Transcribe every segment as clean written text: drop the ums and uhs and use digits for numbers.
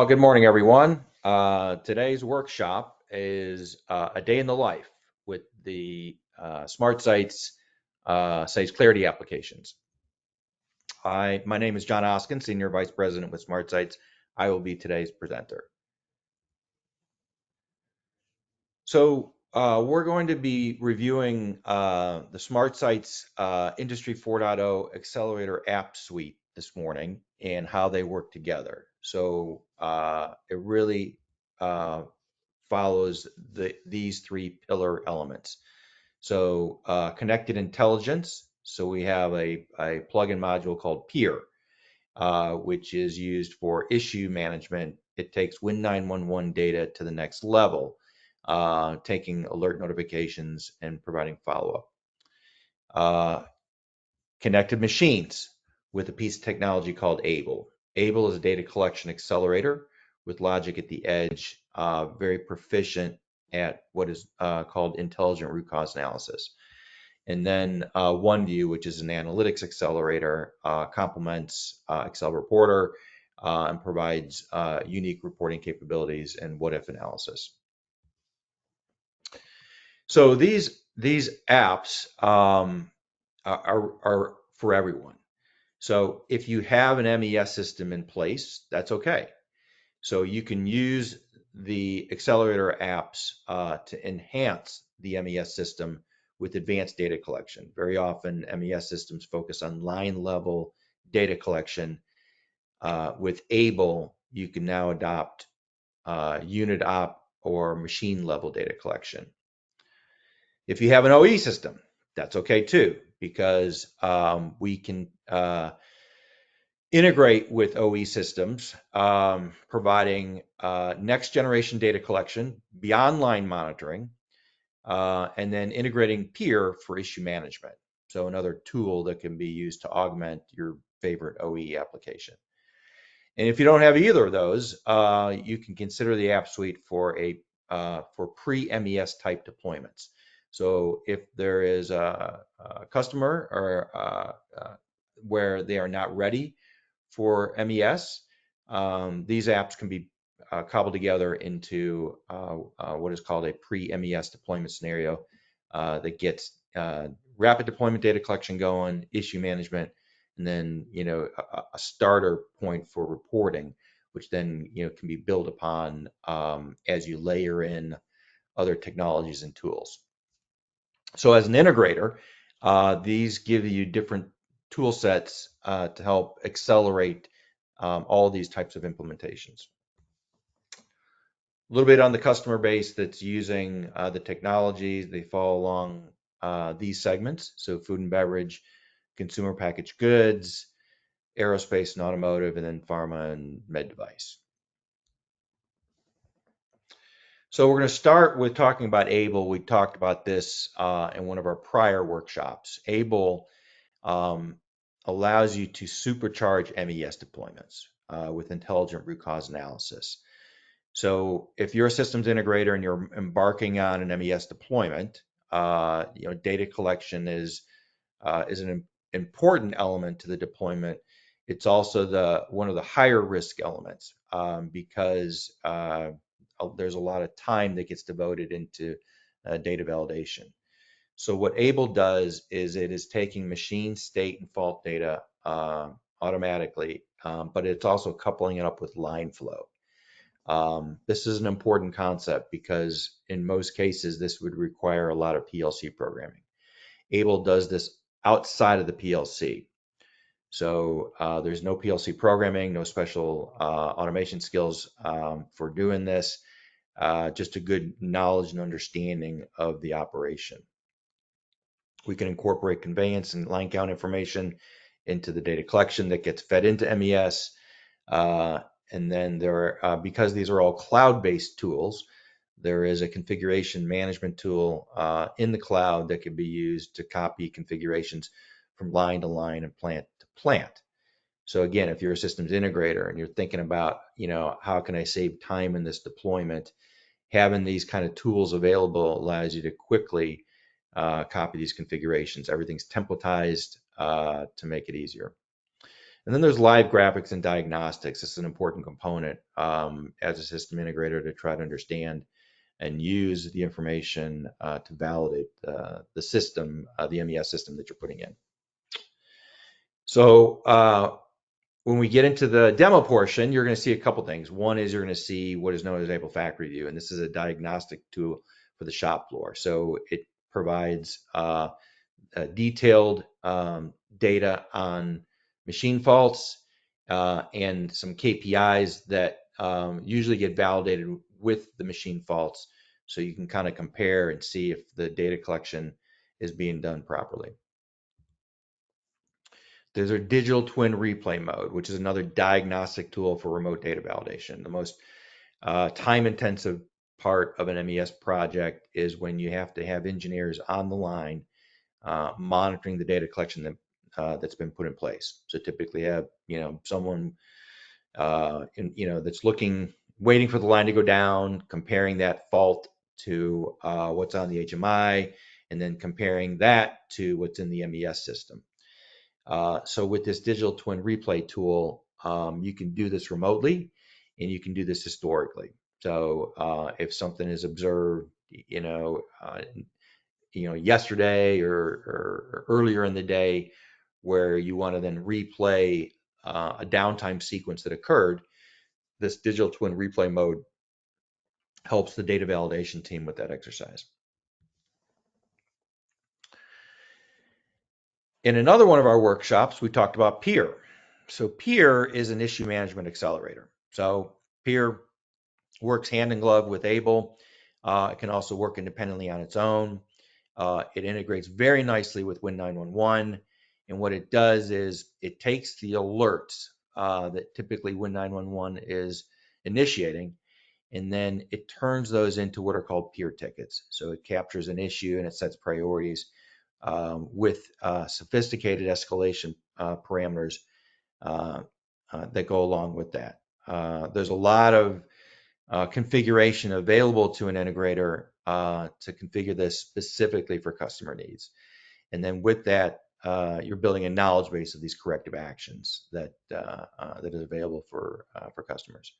Well, good morning, everyone. Today's workshop is a day in the life with the SmartSights Sites Clarity applications. My name is John Oskin, Senior Vice President with SmartSights. I will be today's presenter. So we're going to be reviewing the SmartSights Industry 4.0 Accelerator app suite this morning and how they work together. So it really follows these three pillar elements. So connected intelligence. So we have a plugin module called Peer, which is used for issue management. It takes Win911 data to the next level, taking alert notifications and providing follow-up. Connected machines with a piece of technology called Able. Able is a data collection accelerator with logic at the edge, very proficient at what is called intelligent root cause analysis. And then OneView, which is an analytics accelerator, complements Excel Reporter and provides unique reporting capabilities and what-if analysis. So these apps are for everyone. So if you have an MES system in place, that's okay. So you can use the Accelerator apps to enhance the MES system with advanced data collection. Very often MES systems focus on line level data collection. With Able, you can now adopt unit op or machine level data collection. If you have an OE system, that's okay too, because we can integrate with OE systems, providing next generation data collection beyond line monitoring, and then integrating Peer for issue management. So another tool that can be used to augment your favorite OE application. And if you don't have either of those, you can consider the app suite for pre-MES type deployments. So if there is a customer or where they are not ready for MES, these apps can be cobbled together into what is called a pre-MES deployment scenario that gets rapid deployment data collection going, issue management, and then a starter point for reporting, which then can be built upon as you layer in other technologies and tools. So as an integrator, these give you different tool sets to help accelerate all these types of implementations. A little bit on the customer base that's using the technologies. They fall along these segments. So food and beverage, consumer packaged goods, aerospace and automotive, and then pharma and med device. So we're going to start with talking about Able. We talked about this in one of our prior workshops. Able allows you to supercharge MES deployments with intelligent root cause analysis. So if you're a systems integrator and you're embarking on an MES deployment, data collection is an important element to the deployment. It's also one of the higher risk elements because there's a lot of time that gets devoted into data validation. So what Able does is it is taking machine state and fault data automatically, but it's also coupling it up with line flow. This is an important concept because in most cases, this would require a lot of PLC programming. Able does this outside of the PLC. So there's no PLC programming, no special automation skills for doing this, just a good knowledge and understanding of the operation. We can incorporate conveyance and line count information into the data collection that gets fed into MES. And then because these are all cloud-based tools, there is a configuration management tool in the cloud that can be used to copy configurations from line to line and plant to plant. So again, if you're a systems integrator and you're thinking about, how can I save time in this deployment, having these kind of tools available allows you to quickly copy these configurations. Everything's templatized to make it easier. And then there's live graphics and diagnostics. This is an important component as a system integrator to try to understand and use the information to validate the system, the MES system that you're putting in. So when we get into the demo portion, you're going to see a couple things. One is you're going to see what is known as Able Factory View, and this is a diagnostic tool for the shop floor. So it provides detailed data on machine faults and some KPIs that usually get validated with the machine faults, so you can kind of compare and see if the data collection is being done properly. There's a digital twin replay mode, which is another diagnostic tool for remote data validation. The most time-intensive part of an MES project is when you have to have engineers on the line monitoring the data collection that's been put in place. So typically have someone that's waiting for the line to go down, comparing that fault to what's on the HMI, and then comparing that to what's in the MES system. So with this digital twin replay tool, you can do this remotely, and you can do this historically. So if something is observed, yesterday or earlier in the day, where you want to then replay a downtime sequence that occurred, this digital twin replay mode helps the data validation team with that exercise. In another one of our workshops, we talked about Peer. So Peer is an issue management accelerator. So Peer works hand in glove with Able. It can also work independently on its own. It integrates very nicely with Win911. And what it does is it takes the alerts that typically Win911 is initiating, and then it turns those into what are called peer tickets. So it captures an issue and it sets priorities with sophisticated escalation parameters that go along with that. There's a lot of configuration available to an integrator to configure this specifically for customer needs. And then with that, you're building a knowledge base of these corrective actions that is available for customers.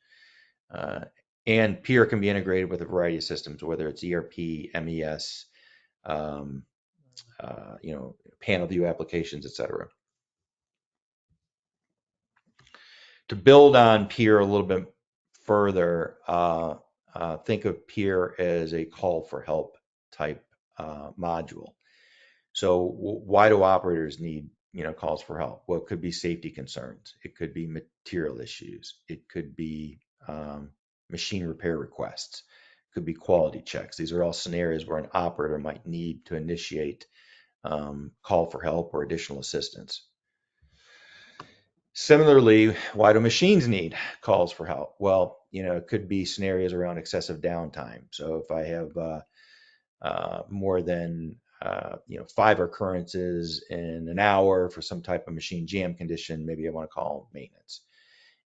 And Peer can be integrated with a variety of systems, whether it's ERP, MES, panel view applications, etc. To build on Peer a little bit further, think of Peer as a call for help type module. So why do operators need calls for help? Well, it could be safety concerns. It could be material issues. It could be machine repair requests. It could be quality checks. These are all scenarios where an operator might need to initiate call for help or additional assistance. Similarly, why do machines need calls for help? Well, it could be scenarios around excessive downtime. So if I have more than 5 occurrences in an hour for some type of machine jam condition, maybe I want to call maintenance.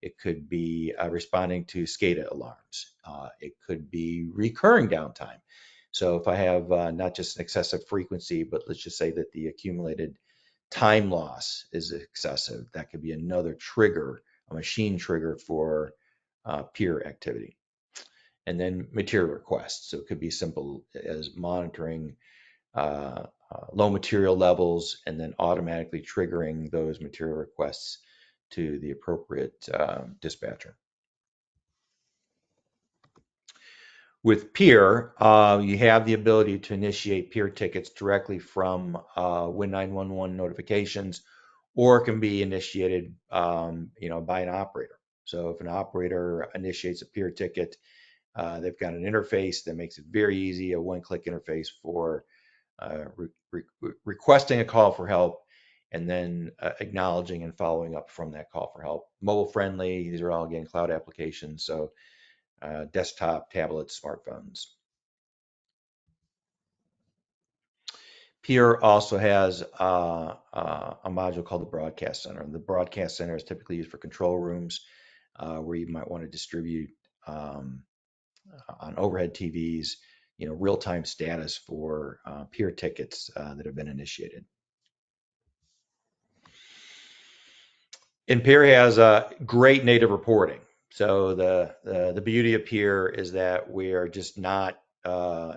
It could be responding to SCADA alarms. It could be recurring downtime. So if I have not just an excessive frequency, but let's just say that the accumulated time loss is excessive, that could be another trigger, a machine trigger for peer activity. And then material requests. So it could be simple as monitoring low material levels and then automatically triggering those material requests to the appropriate dispatcher. With Peer, you have the ability to initiate Peer tickets directly from Win911 notifications, or it can be initiated by an operator. So if an operator initiates a Peer ticket, they've got an interface that makes it very easy, a one-click interface for requesting a call for help and then acknowledging and following up from that call for help. Mobile friendly, these are all, again, cloud applications, so desktop, tablets, smartphones. Peer also has a module called the Broadcast Center. And the Broadcast Center is typically used for control rooms where you might want to distribute on overhead TVs, real-time status for peer tickets that have been initiated. And Peer has great native reporting. So the beauty of Peer is that we are just not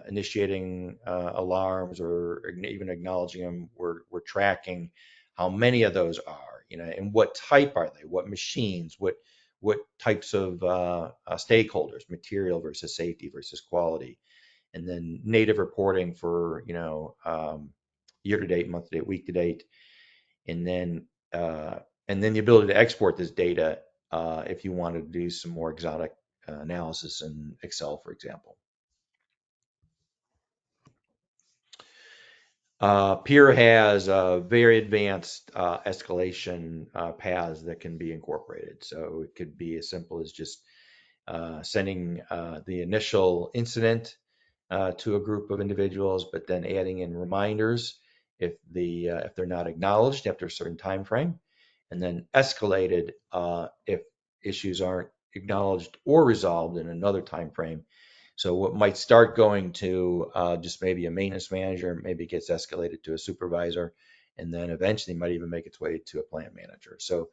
initiating alarms or even acknowledging them. We're tracking how many of those are, and what type are they, what machines, what types of stakeholders, material versus safety versus quality, and then native reporting for year to date, month to date, week to date, and then uh, the ability to export this data if you want to do some more exotic analysis in Excel, for example. Peer has very advanced escalation paths that can be incorporated. So it could be as simple as just sending the initial incident to a group of individuals, but then adding in reminders if they're not acknowledged after a certain time frame, and then escalated if issues aren't acknowledged or resolved in another time frame. So what might start going to just maybe a maintenance manager, maybe gets escalated to a supervisor, and then eventually might even make its way to a plant manager. So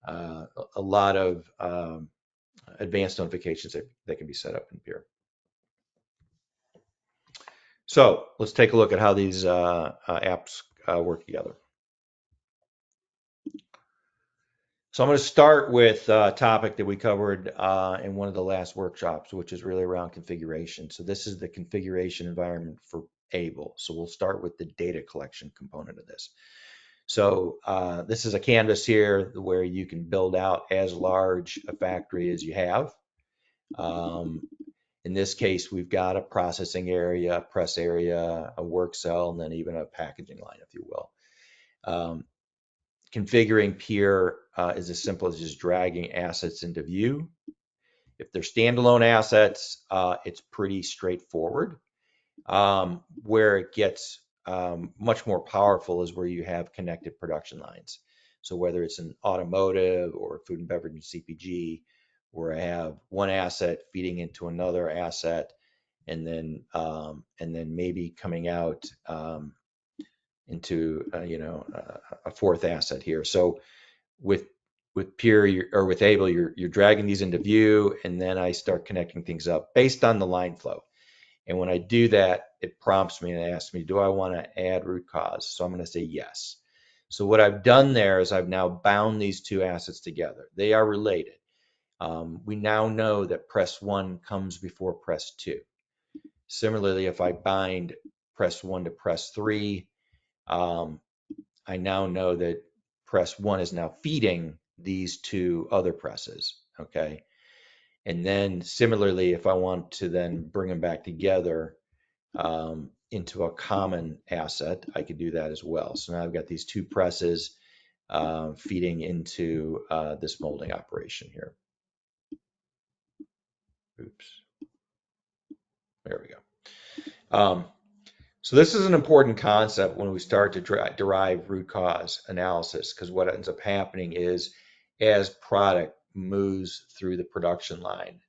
a lot of advanced notifications that can be set up in Peer. So let's take a look at how these apps work together. So I'm going to start with a topic that we covered in one of the last workshops, which is really around configuration. So this is the configuration environment for Able. So we'll start with the data collection component of this. So this is a canvas here where you can build out as large a factory as you have. In this case, we've got a processing area, a press area, a work cell, and then even a packaging line, if you will. Configuring Peer is as simple as just dragging assets into view. If they're standalone assets, it's pretty straightforward. Where it gets much more powerful is where you have connected production lines. So whether it's an automotive or food and beverage and CPG, where I have one asset feeding into another asset, and then maybe coming out into a fourth asset here. So with Peer or with Able, you're dragging these into view, and then I start connecting things up based on the line flow. And when I do that, it prompts me and asks me, do I want to add root cause? So I'm going to say yes. So what I've done there is I've now bound these two assets together. They are related. We now know that press 1 comes before press 2. Similarly, if I bind press 1 to press 3, I now know that press 1 is now feeding these two other presses, okay? And then similarly, if I want to then bring them back together into a common asset, I could do that as well. So now I've got these two presses feeding into this molding operation here. Oops. There we go. So this is an important concept when we start to derive root cause analysis, because what ends up happening is as product moves through the production line,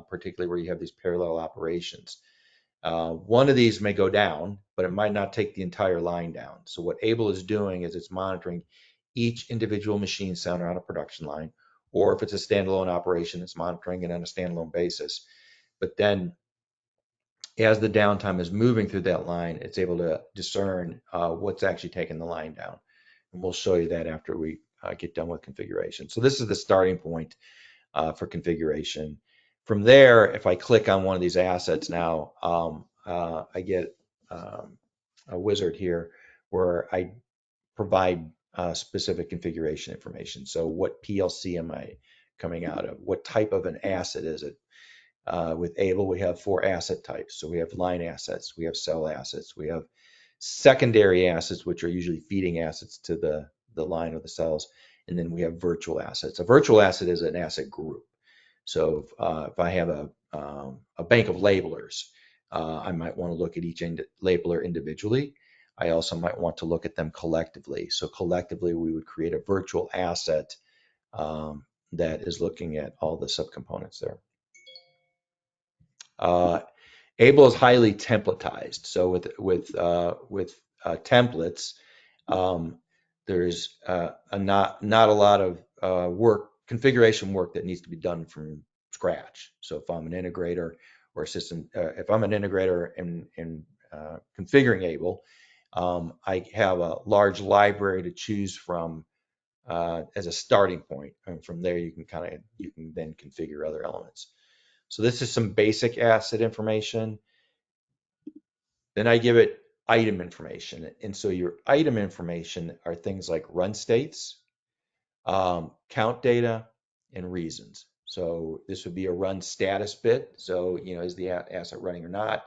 particularly where you have these parallel operations, one of these may go down, but it might not take the entire line down. So what Able is doing is it's monitoring each individual machine center on a production line, or if it's a standalone operation, it's monitoring it on a standalone basis. But then as the downtime is moving through that line, it's able to discern what's actually taking the line down. And we'll show you that after we get done with configuration. So this is the starting point for configuration. From there, if I click on one of these assets now, I get a wizard here where I provide specific configuration information. So what PLC am I coming out of? What type of an asset is it? With Able, we have 4 asset types. So we have line assets, we have cell assets, we have secondary assets, which are usually feeding assets to the line or the cells, and then we have virtual assets. A virtual asset is an asset group. So if I have a bank of labelers, I might want to look at each labeler individually. I also might want to look at them collectively. So collectively, we would create a virtual asset that is looking at all the subcomponents there. Able is highly templatized. So with templates, there's not a lot of configuration work that needs to be done from scratch. So if I'm an integrator or a system, if I'm an integrator in configuring Able, I have a large library to choose from as a starting point, and from there you can then configure other elements. So this is some basic asset information. Then I give it item information, and so your item information are things like run states, count data, and reasons. So this would be a run status bit. So, is the asset running or not?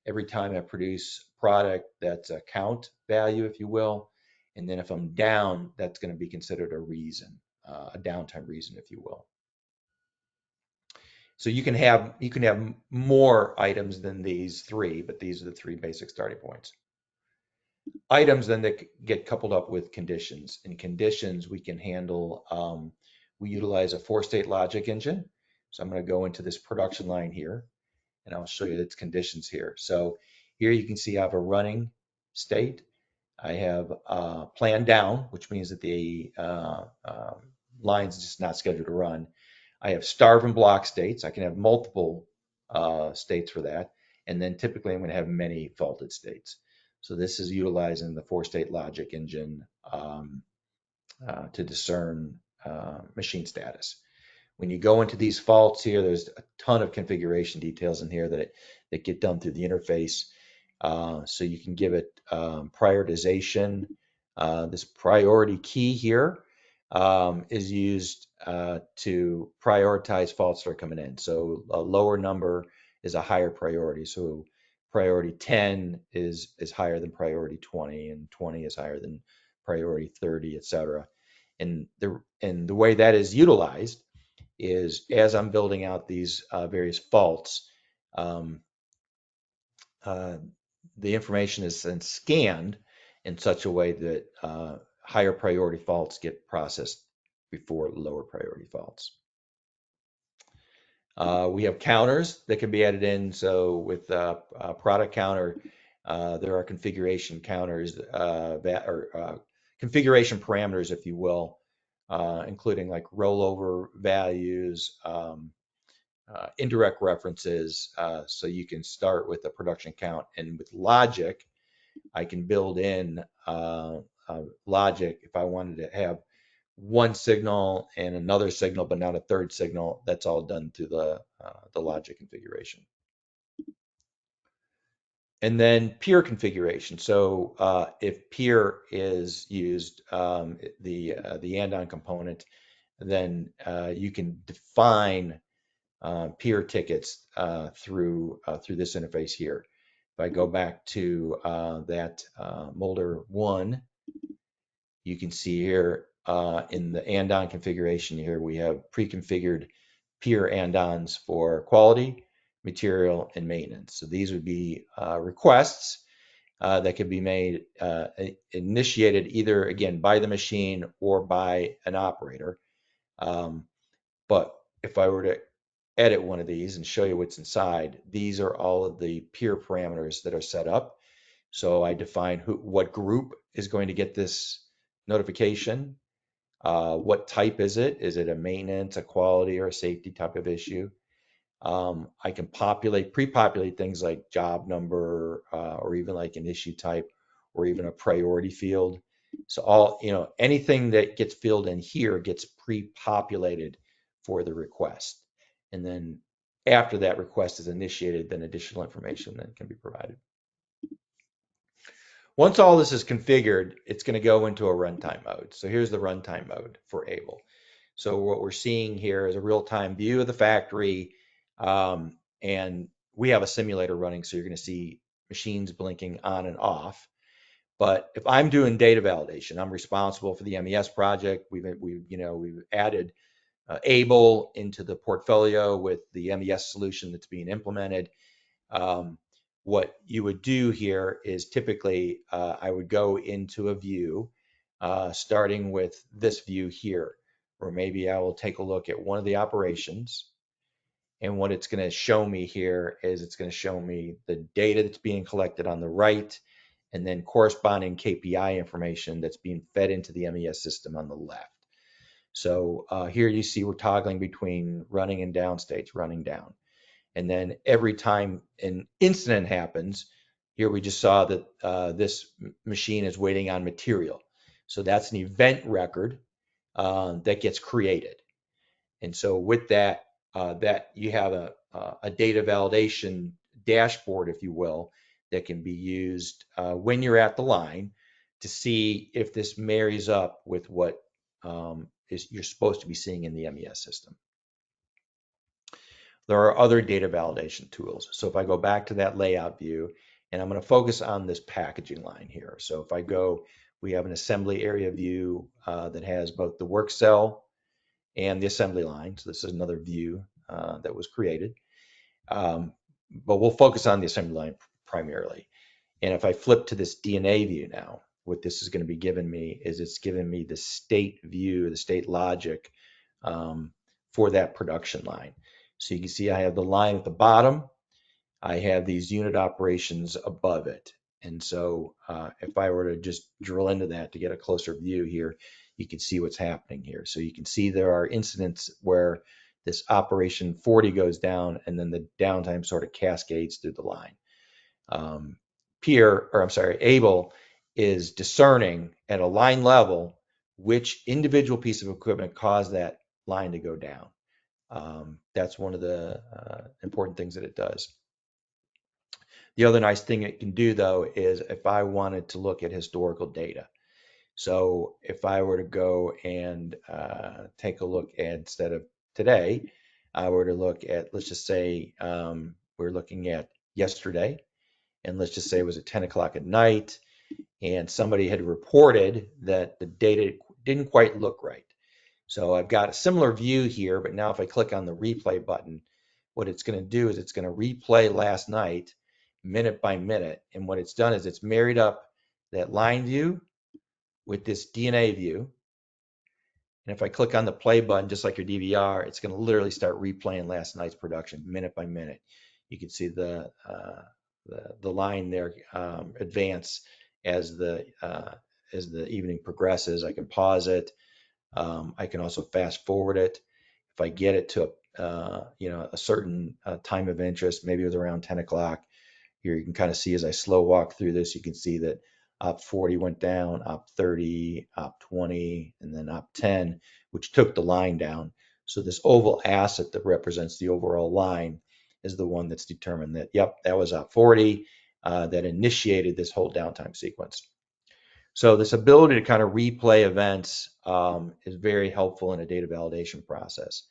Every time I produce product, that's a count value, if you will. And then if I'm down, that's going to be considered a reason, a downtime reason, if you will. So you can have more items than these three, but these are the three basic starting points. Items then that get coupled up with conditions. In conditions, we can handle, we utilize a four-state logic engine. So I'm going to go into this production line here, and I'll show you its conditions here. So here you can see I have a running state. I have plan down, which means that the line's just not scheduled to run. I have starve and block states. I can have multiple states for that. And then typically I'm going to have many faulted states. So this is utilizing the four-state logic engine to discern machine status. When you go into these faults here, there's a ton of configuration details in here that get done through the interface. So you can give it prioritization. This priority key here is used to prioritize faults that are coming in. So a lower number is a higher priority. So priority 10 is higher than priority 20, and 20 is higher than priority 30, etc. And the way that is utilized is as I'm building out these various faults, the information is then scanned in such a way that higher priority faults get processed before lower priority faults. We have counters that can be added in. So with a product counter, there are configuration counters configuration parameters, if you will, including like rollover values, indirect references. So you can start with a production count, and with logic, I can build in logic if I wanted to have one signal and another signal, but not a third signal. That's all done through the logic configuration. And then peer configuration. So if peer is used, the and-on component, then you can define peer tickets through this interface here. If I go back to that Molder 1, you can see here in the and-on configuration here, we have pre-configured peer and-ons for quality, material, and maintenance. So these would be requests that could be made, initiated either, again, by the machine or by an operator. But if I were to edit one of these and show you what's inside, these are all of the peer parameters that are set up. So I define what group is going to get this notification. What type is it? Is it a maintenance, a quality, or a safety type of issue? I can pre-populate things like job number, or even like an issue type, or even a priority field. So anything that gets filled in here gets pre-populated for the request. And then after that request is initiated, then additional information then can be provided. Once all this is configured, it's going to go into a runtime mode. So here's the runtime mode for Able. So what we're seeing here is a real-time view of the factory, and we have a simulator running, so you're going to see machines blinking on and off. But if I'm doing data validation, I'm responsible for the MES project. We've added Able into the portfolio with the MES solution that's being implemented. What you would do here is typically I would go into a view, starting with this view here, or maybe I will take a look at one of the operations. And what it's going to show me here is it's going to show me the data that's being collected on the right, and then corresponding KPI information that's being fed into the MES system on the left. So here you see we're toggling between running and down states, running down. And then every time an incident happens, here we just saw that this machine is waiting on material. So that's an event record that gets created. And so with that, that you have a data validation dashboard, if you will, that can be used when you're at the line to see if this marries up with what you're supposed to be seeing in the MES system. There are other data validation tools. So if I go back to that layout view, and I'm going to focus on this packaging line here. So if I go, we have an assembly area view that has both the work cell and the assembly line. So this is another view that was created. But we'll focus on the assembly line primarily. And if I flip to this DNA view now, what this is going to be giving me is it's giving me the state view, the state logic for that production line. So you can see I have the line at the bottom. I have these unit operations above it. And so if I were to just drill into that to get a closer view here, you can see what's happening here. So you can see there are incidents where this operation 40 goes down and then the downtime sort of cascades through the line. Able is discerning at a line level which individual piece of equipment caused that line to go down. That's one of the important things that it does. The other nice thing it can do, though, is if I wanted to look at historical data. So if I were to go and take a look at, instead of today, I were to look at, let's just say we're looking at yesterday, and let's just say it was at 10 o'clock at night, and somebody had reported that the data didn't quite look right. So I've got a similar view here, but now if I click on the replay button, what it's going to do is it's going to replay last night minute by minute. And what it's done is it's married up that line view with this DNA view. And if I click on the play button, just like your DVR, it's going to literally start replaying last night's production minute by minute. You can see the line there advance as the evening progresses. I can pause it. I can also fast forward it. If I get it to a certain time of interest, maybe it was around 10 o'clock. Here you can kind of see as I slow walk through this, you can see that op 40 went down, op 30, op 20, and then op 10, which took the line down. So this oval asset that represents the overall line is the one that's determined that, yep, that was op 40 that initiated this whole downtime sequence. So this ability to kind of replay events is very helpful in a data validation process.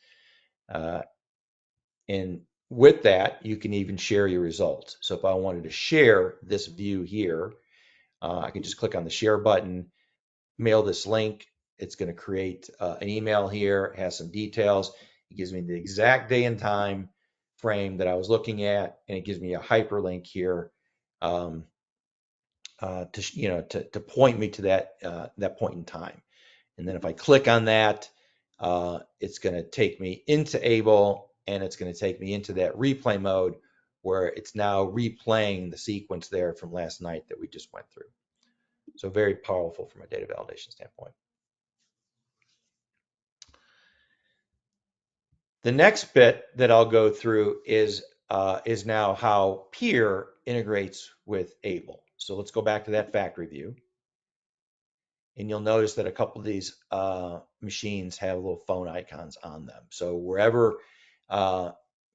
And with that, you can even share your results. So if I wanted to share this view here, I can just click on the share button, mail this link. It's going to create an email here. It has some details. It gives me the exact day and time frame that I was looking at, and it gives me a hyperlink here to point me to that point in time. And then if I click on that, it's going to take me into Able, and it's going to take me into that replay mode where it's now replaying the sequence there from last night that we just went through. So very powerful from a data validation standpoint. The next bit that I'll go through is now how Peer integrates with Able. So let's go back to that factory view. And you'll notice that a couple of these machines have little phone icons on them. So wherever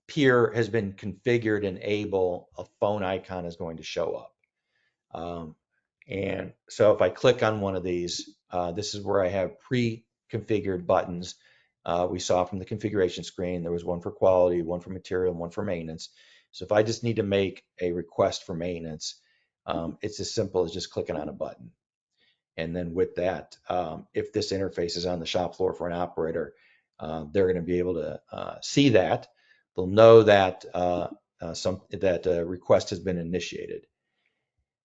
Peer has been configured and Able, a phone icon is going to show up. And so if I click on one of these, this is where I have pre-configured buttons. We saw from the configuration screen, there was one for quality, one for material, and one for maintenance. So if I just need to make a request for maintenance, it's as simple as just clicking on a button. And then with that, if this interface is on the shop floor for an operator, they're going to be able to see that. They'll know that that request has been initiated.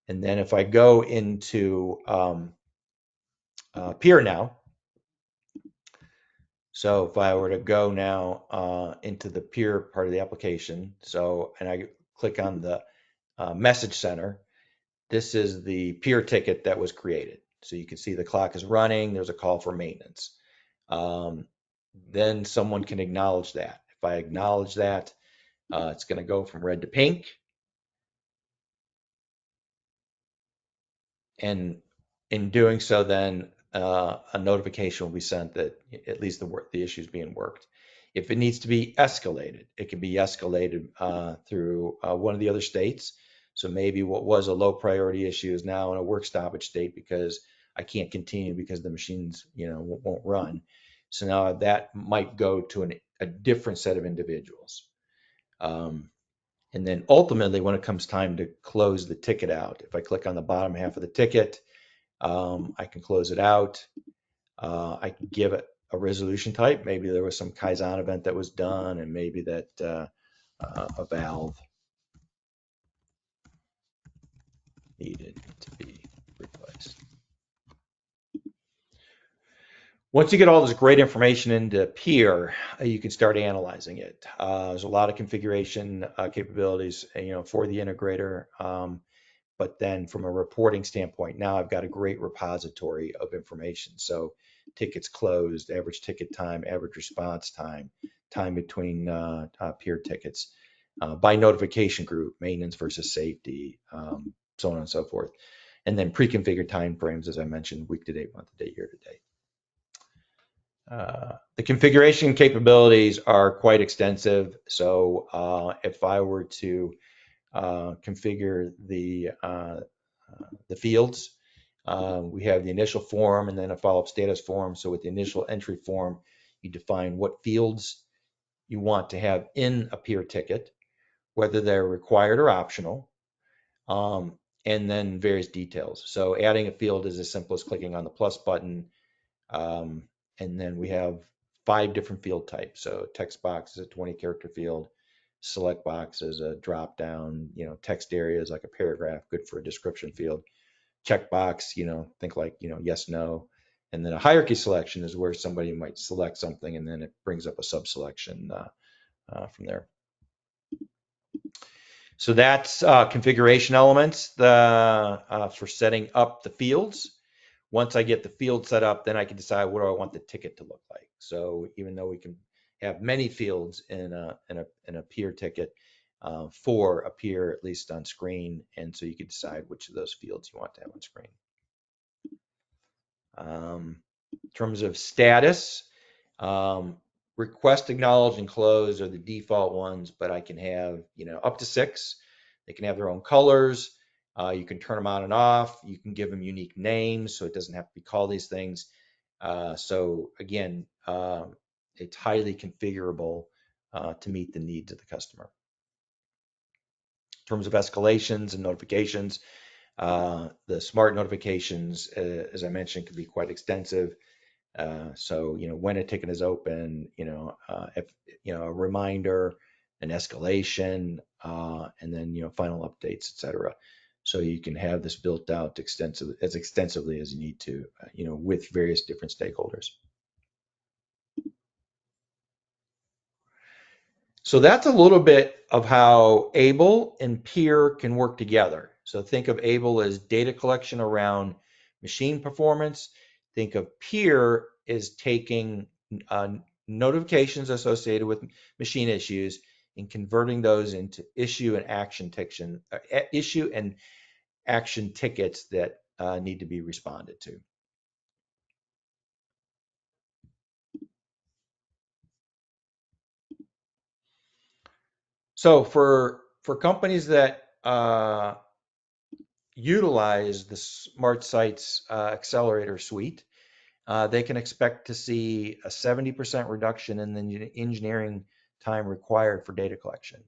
And then if I go into Peer now, so if I were to go now into the Peer part of the application, and I click on the message center, this is the Peer ticket that was created. So you can see the clock is running. There's a call for maintenance. then someone can acknowledge that. If I acknowledge that, it's going to go from red to pink. And in doing so, then a notification will be sent that at least the issue is being worked. If it needs to be escalated, it can be escalated through one of the other states. So maybe what was a low priority issue is now in a work stoppage state because I can't continue because the machines, won't run. So now that might go to a different set of individuals. And then ultimately, when it comes time to close the ticket out, if I click on the bottom half of the ticket, I can close it out. I can give it a resolution type. Maybe there was some Kaizen event that was done, and maybe that a valve needed to be replaced. Once you get all this great information into Peer, you can start analyzing it. There's a lot of configuration capabilities, for the integrator. But then from a reporting standpoint, now I've got a great repository of information. So tickets closed, average ticket time, average response time, time between peer tickets, by notification group, maintenance versus safety, so on and so forth. And then pre-configured timeframes, as I mentioned, week to date, month to date, year to date. The configuration capabilities are quite extensive. So if I were to configure the fields, we have the initial form and then a follow-up status form. So with the initial entry form, you define what fields you want to have in a peer ticket, whether they're required or optional, and then various details. So adding a field is as simple as clicking on the plus button. And then we have 5 different field types. So text box is a 20-character field. Select box is a drop down, text area is like a paragraph, good for a description field. Checkbox, think like, yes, no. And then a hierarchy selection is where somebody might select something and then it brings up a sub-selection from there. So that's configuration elements for setting up the fields. Once I get the field set up, then I can decide what do I want the ticket to look like. So even though we can have many fields in a peer ticket, 4 appear at least on screen, and so you can decide which of those fields you want to have on screen. In terms of status, request, acknowledge, and close are the default ones, but I can have up to 6. They can have their own colors. You can turn them on and off. You can give them unique names, so it doesn't have to be called these things. So again, it's highly configurable to meet the needs of the customer. In terms of escalations and notifications, the smart notifications, as I mentioned, can be quite extensive. So when a ticket is open, if a reminder, an escalation, and then final updates, etc. So you can have this built out as extensively as you need to, with various different stakeholders. So that's a little bit of how Able and Peer can work together. So think of Able as data collection around machine performance. Think of Peer as taking notifications associated with machine issues and converting those into issue and action tickets that need to be responded to. So for companies that utilize the SmartSights Accelerator suite, they can expect to see a 70% reduction in the engineering time required for data collection,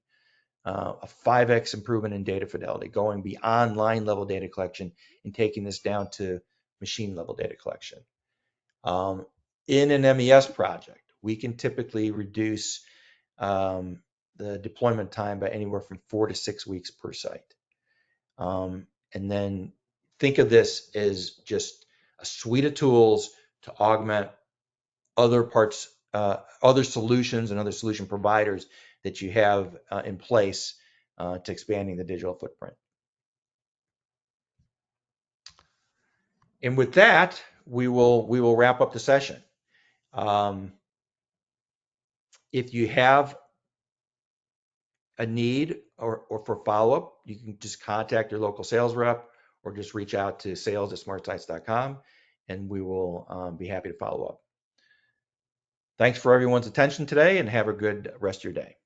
a 5x improvement in data fidelity, going beyond line level data collection and taking this down to machine level data collection. In an MES project, we can typically reduce the deployment time by anywhere from 4 to 6 weeks per site. And then think of this as just a suite of tools to augment other parts, other solutions and other solution providers that you have in place to expanding the digital footprint. And with that, we will wrap up the session. If you have a need or for follow-up, you can just contact your local sales rep or just reach out to sales@smartsights.com and we will be happy to follow up. Thanks for everyone's attention today and have a good rest of your day.